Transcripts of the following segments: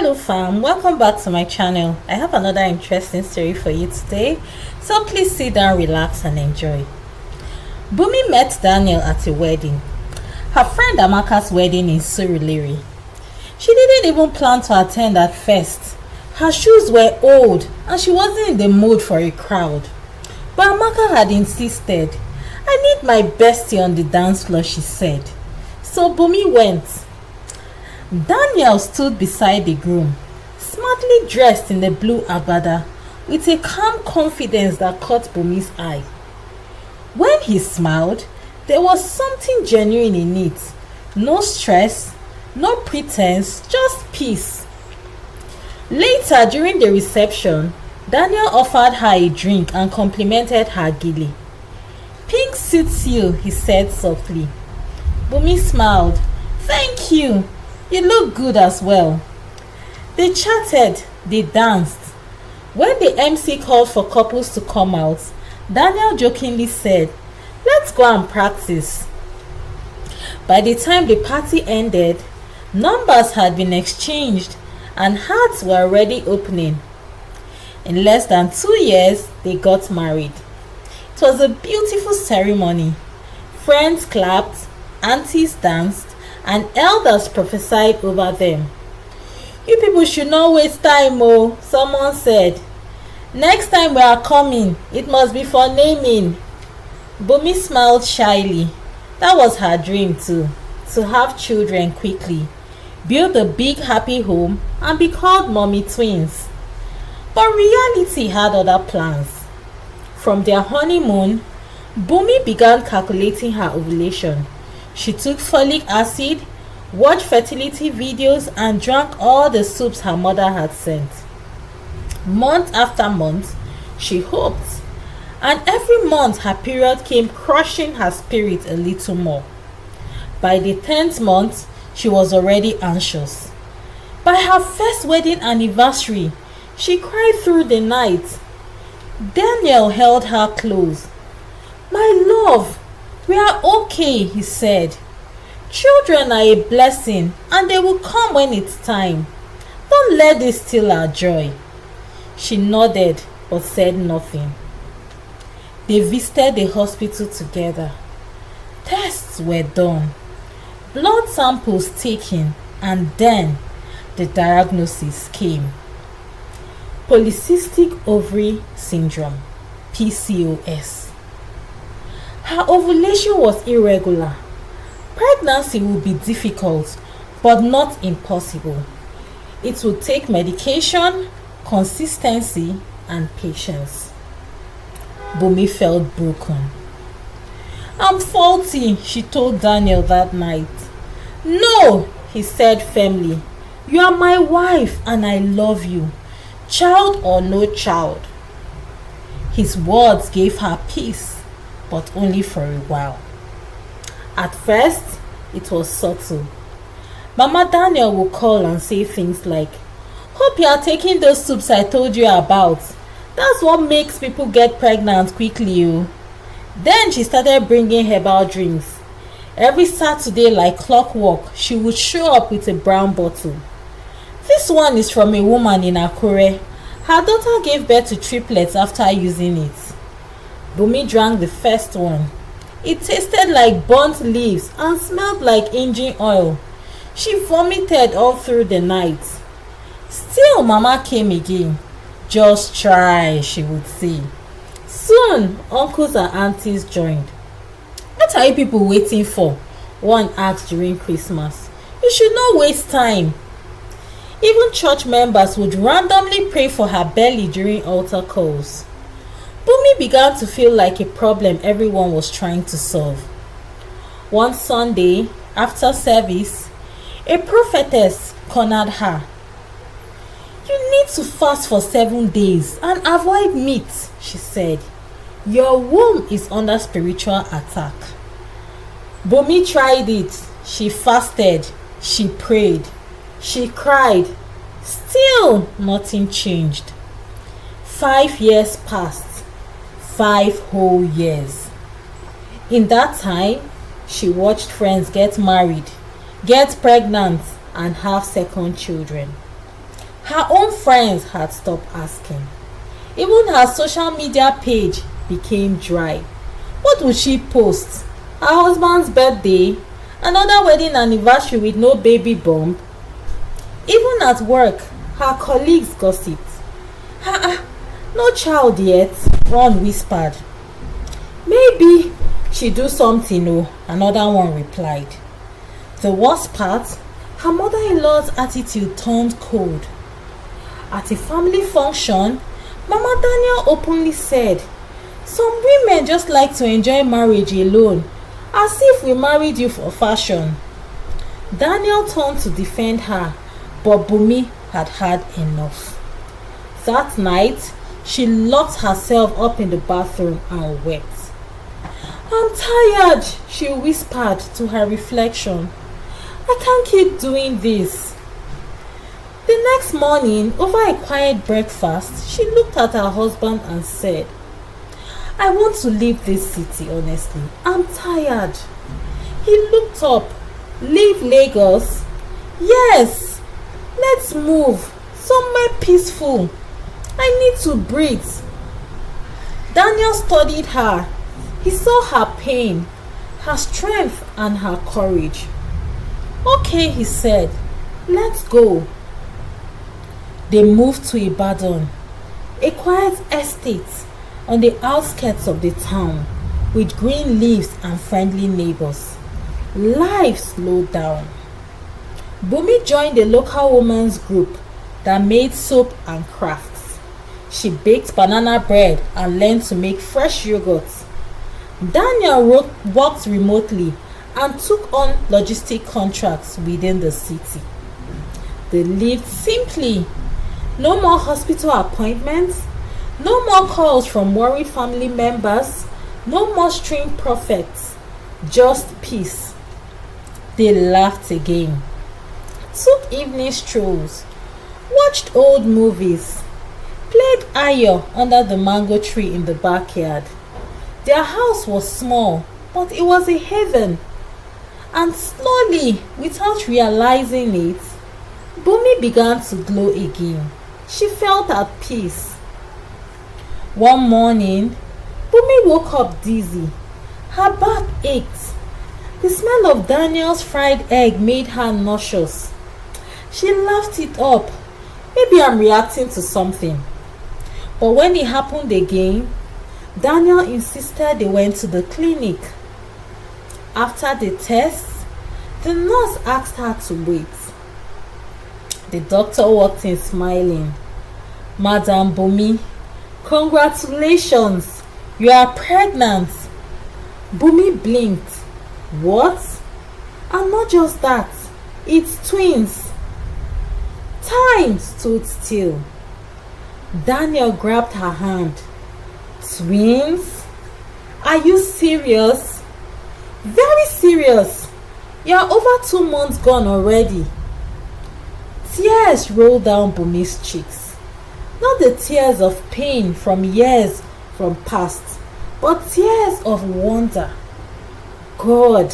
Hello fam, welcome back to my channel. I have another interesting story for you today, so please sit down, relax and enjoy. Bumi met Daniel at a wedding. Her friend Amaka's wedding in Surulere. She didn't even plan to attend at first. Her shoes were old and she wasn't in the mood for a crowd. But Amaka had insisted. I need my bestie on the dance floor, she said. So Bumi went. Daniel stood beside the groom, smartly dressed in the blue agbada, with a calm confidence that caught Bumi's eye. When he smiled, there was something genuine in it. No stress, no pretense, just peace. Later, during the reception, Daniel offered her a drink and complimented her gili. "Pink suits you," he said softly. Bumi smiled. "Thank you. You look good as well." They chatted, they danced. When the MC called for couples to come out, Daniel jokingly said, "Let's go and practice." By the time the party ended, numbers had been exchanged and hearts were already opening. In less than 2 years, they got married. It was a beautiful ceremony. Friends clapped, aunties danced, and elders prophesied over them. "You people should not waste time, oh," someone said. "Next time we are coming, it must be for naming." Bumi smiled shyly. That was her dream too, to have children quickly, build a big happy home, and be called mommy twins. But reality had other plans. From their honeymoon, Bumi began calculating her ovulation. She took folic acid, watched fertility videos, and drank all the soups her mother had sent. Month after month, she hoped, and every month her period came crushing her spirit a little more. By the 10th month, she was already anxious. By her first wedding anniversary, she cried through the night. Daniel held her close. "My love, we are okay," he said. "Children are a blessing and they will come when it's time. Don't let this steal our joy." She nodded but said nothing. They visited the hospital together. Tests were done, blood samples taken, and then the diagnosis came. Polycystic ovary syndrome, PCOS. Her ovulation was irregular. Pregnancy would be difficult, but not impossible. It would take medication, consistency, and patience. Bumi felt broken. "I'm faulty," she told Daniel that night. "No," he said firmly. "You are my wife and I love you, child or no child." His words gave her peace, but only for a while. At first, it was subtle. Mama Daniel would call and say things like, "Hope you are taking those soups I told you about. That's what makes people get pregnant quickly, oh." Then she started bringing herbal drinks. Every Saturday, like clockwork, she would show up with a brown bottle. "This one is from a woman in Akure. Her daughter gave birth to triplets after using it." Bumi drank the first one. It tasted like burnt leaves and smelled like engine oil. She vomited all through the night. Still, Mama came again. "Just try," she would say. Soon, uncles and aunties joined. "What are you people waiting for?" one asked during Christmas. "You should not waste time." Even church members would randomly pray for her belly during altar calls. Bumi began to feel like a problem everyone was trying to solve. One Sunday, after service, a prophetess cornered her. "You need to fast for 7 days and avoid meat," she said. "Your womb is under spiritual attack." Bumi tried it. She fasted. She prayed. She cried. Still, nothing changed. 5 years passed. 5 whole years. In that time, she watched friends get married, get pregnant, and have second children. Her own friends had stopped asking. Even her social media page became dry. What would she post? Her husband's birthday? Another wedding anniversary with no baby bump? Even at work, her colleagues gossiped. No child yet, one whispered. Maybe she do something, oh, another one replied. The worst part, her mother-in-law's attitude turned cold. At a family function, Mama Daniel openly said, "Some women just like to enjoy marriage alone, as if we married you for fashion." Daniel turned to defend her, but Bumi had had enough. That night, she locked herself up in the bathroom and wept. "I'm tired," she whispered to her reflection. "I can't keep doing this." The next morning, over a quiet breakfast, she looked at her husband and said, "I want to leave this city, honestly. I'm tired." He looked up. "Leave Lagos?" "Yes, let's move. Somewhere peaceful. I need to breathe." Daniel studied her. He saw her pain, her strength, and her courage. "Okay," he said, "let's go." They moved to Ibadan, a quiet estate on the outskirts of the town, with green leaves and friendly neighbors. Life slowed down. Bumi joined a local women's group that made soap and crafts. She baked banana bread and learned to make fresh yogurt. Daniel worked remotely and took on logistic contracts within the city. They lived simply. No more hospital appointments, no more calls from worried family members, no more string prophets, just peace. They laughed again, took evening strolls, watched old movies, played ayo under the mango tree in the backyard. Their house was small, but it was a heaven. And slowly, without realizing it, Bumi began to glow again. She felt at peace. One morning, Bumi woke up dizzy. Her back ached. The smell of Daniel's fried egg made her nauseous. She laughed it up. Maybe I'm reacting to something. But when it happened again, Daniel insisted they went to the clinic. After the test, the nurse asked her to wait. The doctor walked in smiling. "Madam Bumi, congratulations, you are pregnant." Bumi blinked. "What?" "And not just that, it's twins." Time stood still. Daniel grabbed her hand. "Twins? Are you serious?" "Very serious. You're over 2 months gone already." Tears rolled down Bumi's cheeks. Not the tears of pain from years from past, but tears of wonder. God,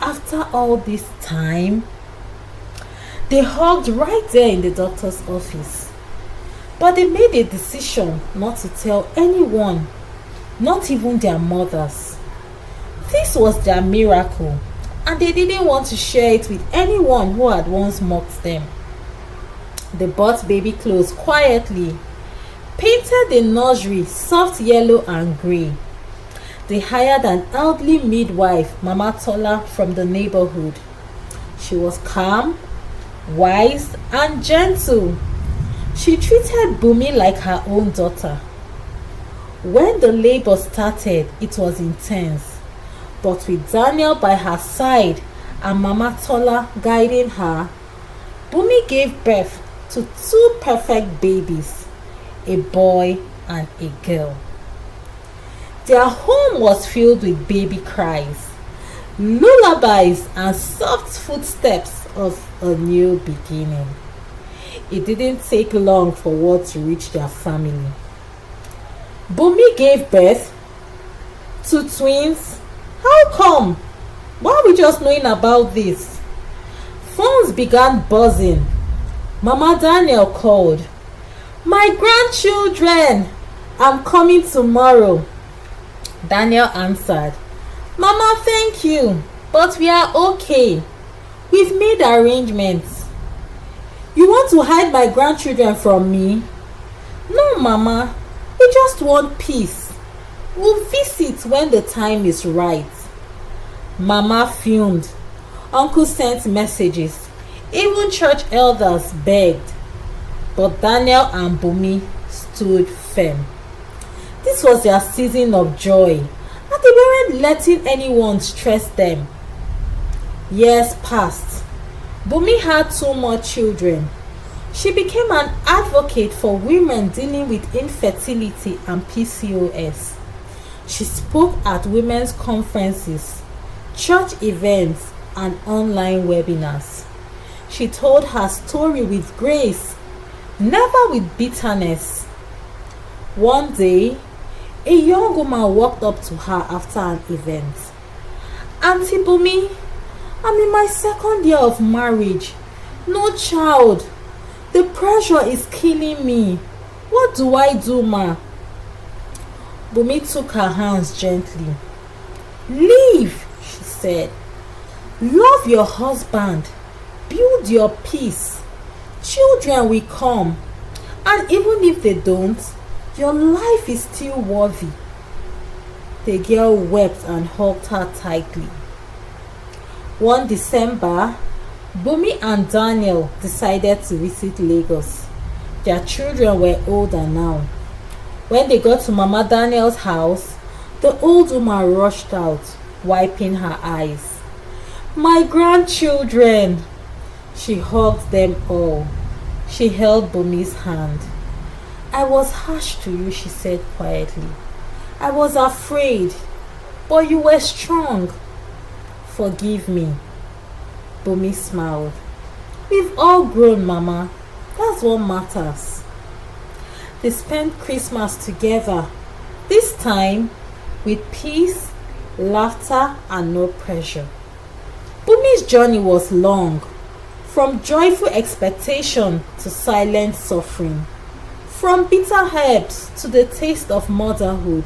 after all this time? They hugged right there in the doctor's office. But they made a decision not to tell anyone, not even their mothers. This was their miracle, and they didn't want to share it with anyone who had once mocked them. They bought baby clothes quietly, painted the nursery soft yellow and grey. They hired an elderly midwife, Mama Tola, from the neighborhood. She was calm, wise, and gentle. She treated Bumi like her own daughter. When the labor started, it was intense. But with Daniel by her side and Mama Tola guiding her, Bumi gave birth to 2 perfect babies, a boy and a girl. Their home was filled with baby cries, lullabies, and soft footsteps of a new beginning. It didn't take long for word to reach their family. Bumi gave birth to twins. How come? Why are we just knowing about this? Phones began buzzing. Mama Daniel called, "My grandchildren, I'm coming tomorrow." Daniel answered, "Mama, thank you, but we are okay. We've made arrangements." "You want to hide my grandchildren from me?" "No, Mama, we just want peace. We'll visit when the time is right." Mama fumed. Uncle sent messages. Even church elders begged. But Daniel and Bumi stood firm. This was their season of joy, and they weren't letting anyone stress them. Years passed. Bumi had 2 more children. She became an advocate for women dealing with infertility and PCOS. She spoke at women's conferences, church events, and online webinars. She told her story with grace, never with bitterness. One day, a young woman walked up to her after an event. "Auntie Bumi, I'm in my 2nd year of marriage. No child. The pressure is killing me. What do I do, ma?" Bumi took her hands gently. "Leave," she said. "Love your husband. Build your peace. Children will come. And even if they don't, your life is still worthy." The girl wept and hugged her tightly. One December, Bumi and Daniel decided to visit Lagos. Their children were older now. When they got to Mama Daniel's house, the old woman rushed out, wiping her eyes. "My grandchildren!" She hugged them all. She held Bumi's hand. "I was harsh to you," she said quietly. "I was afraid, but you were strong. Forgive me." Bumi smiled. "We've all grown, Mama. That's what matters." They spent Christmas together, this time with peace, laughter, and no pressure. Bumi's journey was long, from joyful expectation to silent suffering, from bitter herbs to the taste of motherhood.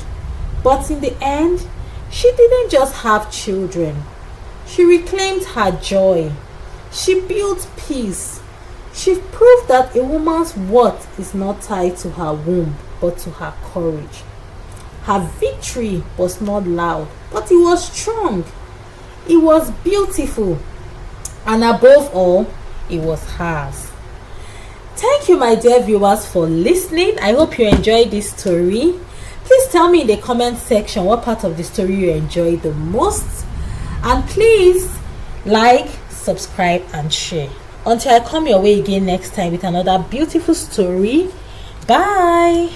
But in the end, she didn't just have children. She reclaimed her joy. She built peace. She proved that a woman's worth is not tied to her womb, but to her courage. Her victory was not loud, but it was strong. It was beautiful. And above all, it was hers. Thank you, my dear viewers, for listening. I hope you enjoyed this story. Please tell me in the comment section what part of the story you enjoyed the most. And please like, subscribe, and share. Until I come your way again next time with another beautiful story. Bye.